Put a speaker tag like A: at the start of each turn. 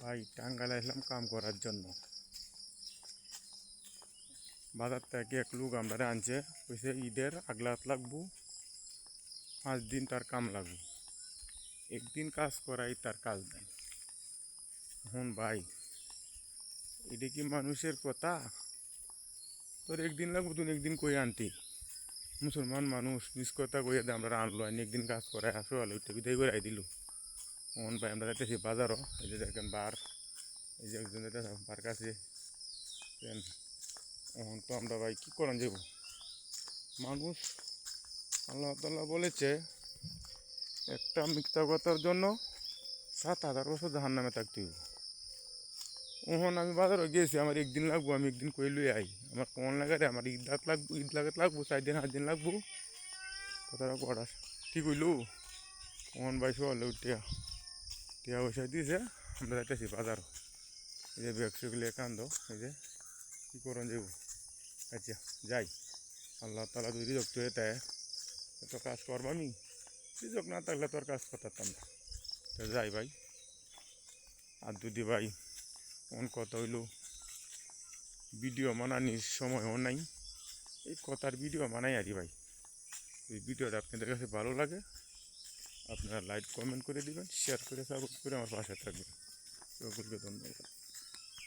A: ভাই টাঙ্গাইল আসলাম কাম করার জন্য। বাজার থেকে এক লোক আমরা আনছে, কইছে ঈদের আগলাত লাগবো, 5 দিন তার কাম লাগবো। একদিন কাজ করাই তার কাজ নাই। এখন ভাই এটা কি মানুষের কথা? তোর একদিন লাগবো, তুই একদিন কই আনতি? মুসলমান মানুষ নিজ কথা কইয়া দে আমরা আনলো, আনি একদিন কাজ করাই আসো আলো উঠে বিদায় করে দিল। এখন ভাই আমরা যাইতেছি বাজারও, এই যে দেখেন বার, এই যে একজন বার কাছে। এখন তো আমরা ভাই কী করেন যাব? মানুষ আল্লাহ তাআলা বলেছে একটা মিথ্যা কথার জন্য 7,000 বছর জাহান্নামে থাকতে হইব। ওহন আমি বাজারে গেছি, আমার একদিন লাগবো, আমি একদিন কই লই আই। আমার কোন লাগারে আমার ঈদ লাগাত লাগবো 4 দিন 8 দিন লাগবো। কথাটা কটা ঠিক হইলো? ওহন ভাই সকালে উঠিয়া টিয়া পয়সা দিয়েছে, আমরা যাইতেছি বাজার। এই যে ব্যাগ সেগুলো কান্দ, এই যে কী করেন যাব? আচ্ছা যাই, আল্লাহ তাআলা যদি রিজক হয়ে তাই এত কাজ করবো। আমি রিজক না থাকলে তো আর কাজ করতাম না। তো যাই ভাই। আর যদি ভাই কথা হইল ভিডিও বানানির সময়ও নাই, এই কথার ভিডিও বানাই আরি ভাই। এই ভিডিওটা আপনাদের কাছে ভালো লাগে আপনারা লাইক কমেন্ট করে দিবেন, শেয়ার করে সাপোর্ট করে আমার পাশে থাকবেন। সকলকে ধন্যবাদ।